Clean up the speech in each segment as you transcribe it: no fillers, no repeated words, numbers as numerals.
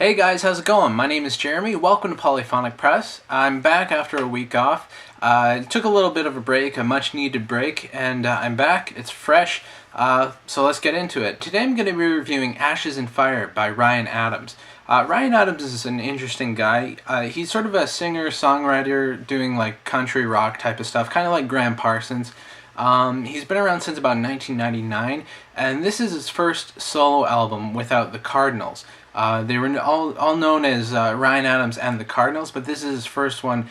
Hey guys, how's it going? My name is Jeremy. Welcome to Polyphonic Press. I'm back after a week off. Took a little bit of a break, a much needed break, and I'm back. It's fresh, so let's get into it. Today I'm going to be reviewing Ashes and Fire by Ryan Adams. Ryan Adams is an interesting guy. He's sort of a singer-songwriter doing like country rock type of stuff, kind of like Graham Parsons. He's been around since about 1999, and this is his first solo album without the Cardinals. They were all known as Ryan Adams and the Cardinals, but this is his first one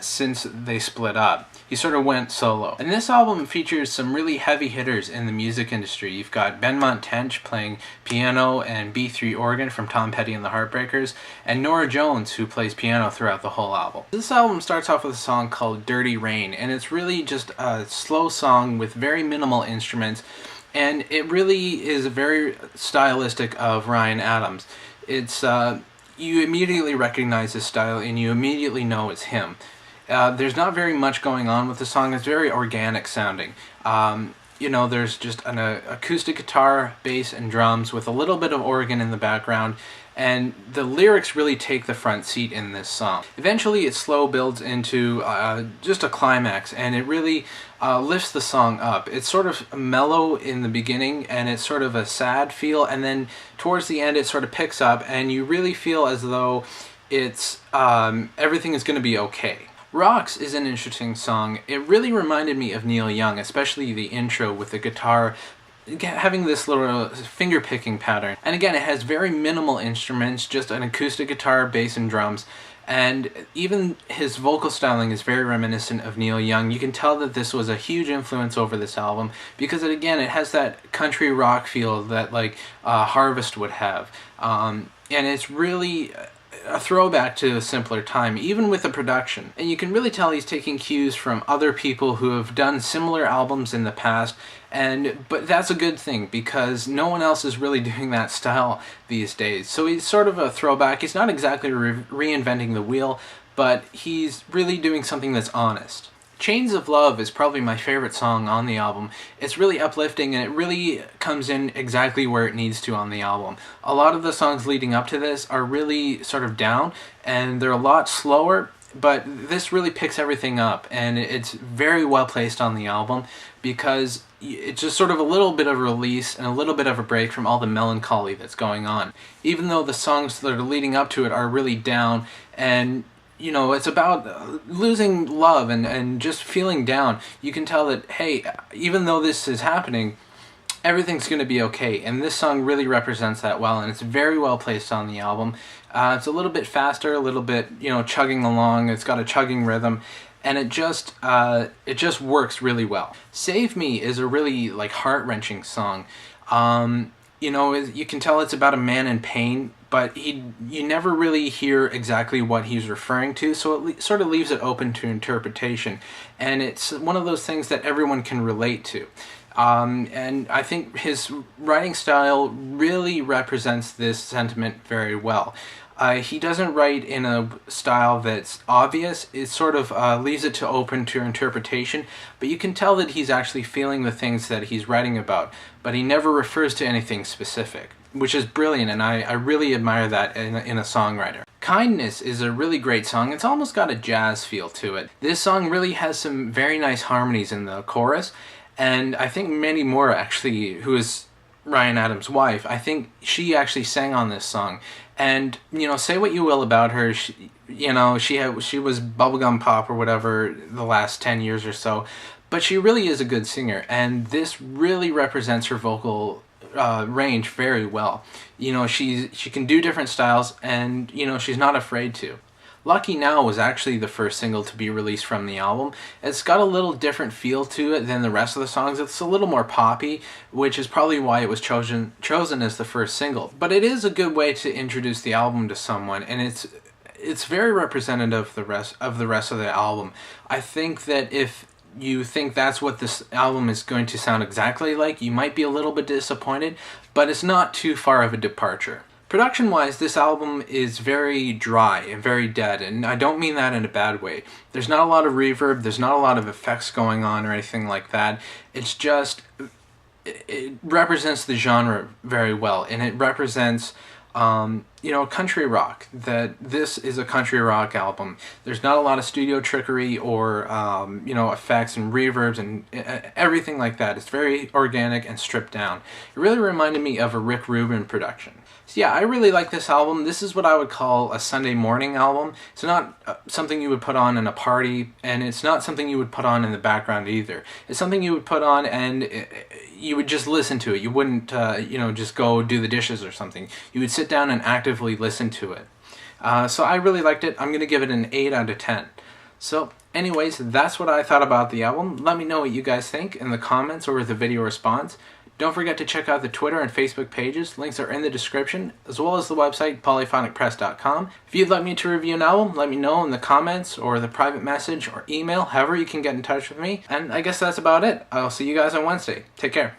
since they split up. He sort of went solo. And this album features some really heavy hitters in the music industry. You've got Benmont Tench playing piano and B3 organ from Tom Petty and the Heartbreakers, and Norah Jones, who plays piano throughout the whole album. This album starts off with a song called Dirty Rain, and it's really just a slow song with very minimal instruments, and it really is very stylistic of Ryan Adams. It's you immediately recognize his style and you immediately know it's him. There's not very much going on with the song. It's very organic sounding. There's just an acoustic guitar, bass, and drums with a little bit of organ in the background, and the lyrics really take the front seat in this song. Eventually it slow builds into just a climax, and it really lifts the song up. It's sort of mellow in the beginning, and it's sort of a sad feel, and then towards the end it sort of picks up, and you really feel as though it's everything is going to be okay. Rocks is an interesting song. It really reminded me of Neil Young, especially the intro with the guitar having this little finger-picking pattern. And again, it has very minimal instruments, just an acoustic guitar, bass, and drums. And even his vocal styling is very reminiscent of Neil Young. You can tell that this was a huge influence over this album because, it has that country rock feel that like Harvest would have. And it's really a throwback to a simpler time, even with the production. And you can really tell he's taking cues from other people who have done similar albums in the past, but that's a good thing because no one else is really doing that style these days. So he's sort of a throwback. He's not exactly reinventing the wheel, but he's really doing something that's honest. Chains of Love is probably my favorite song on the album. It's really uplifting, and it really comes in exactly where it needs to on the album. A lot of the songs leading up to this are really sort of down, and they're a lot slower, but this really picks everything up, and it's very well placed on the album because it's just sort of a little bit of a release and a little bit of a break from all the melancholy that's going on. Even though the songs that are leading up to it are really down, and it's about losing love and just feeling down. You can tell that, hey, even though this is happening, everything's going to be okay. And this song really represents that well, and it's very well placed on the album. It's a little bit faster, a little bit, chugging along. It's got a chugging rhythm, and it just works really well. Save Me is a really like heart-wrenching song. You can tell it's about a man in pain, but you never really hear exactly what he's referring to, so it sort of leaves it open to interpretation. And it's one of those things that everyone can relate to. And I think his writing style really represents this sentiment very well. He doesn't write in a style that's obvious. It sort of leaves it to open to interpretation, but you can tell that he's actually feeling the things that he's writing about, but he never refers to anything specific, which is brilliant, and I really admire that in a songwriter. Kindness is a really great song. It's almost got a jazz feel to it. This song really has some very nice harmonies in the chorus, and I think Mandy Moore, actually, who is Ryan Adams' wife, I think she actually sang on this song. And, say what you will about her, she was bubblegum pop or whatever the last 10 years or so, but she really is a good singer, and this really represents her vocal range very well. She can do different styles, and, she's not afraid to. Lucky Now was actually the first single to be released from the album. It's got a little different feel to it than the rest of the songs. It's a little more poppy, which is probably why it was chosen as the first single. But it is a good way to introduce the album to someone, and it's very representative of the rest of the album. I think that if you think that's what this album is going to sound exactly like, you might be a little bit disappointed, but it's not too far of a departure. Production-wise, this album is very dry and very dead, and I don't mean that in a bad way. There's not a lot of reverb, there's not a lot of effects going on or anything like that. It's just, it represents the genre very well, and it represents you know, country rock, that this is a country rock album. There's not a lot of studio trickery or, you know, effects and reverbs and everything like that. It's very organic and stripped down. It really reminded me of a Rick Rubin production. So yeah, I really like this album. This is what I would call a Sunday morning album. It's not something you would put on in a party, and it's not something you would put on in the background either. It's something you would put on and you would just listen to it. You wouldn't, you know, just go do the dishes or something. You would sit down and actively listen to it. So I really liked it. I'm going to give it an 8 out of 10. So anyways, that's what I thought about the album. Let me know what you guys think in the comments or the video response. Don't forget to check out the Twitter and Facebook pages. Links are in the description, as well as the website, polyphonicpress.com. If you'd like me to review an album, let me know in the comments or the private message or email, however you can get in touch with me. And I guess that's about it. I'll see you guys on Wednesday. Take care.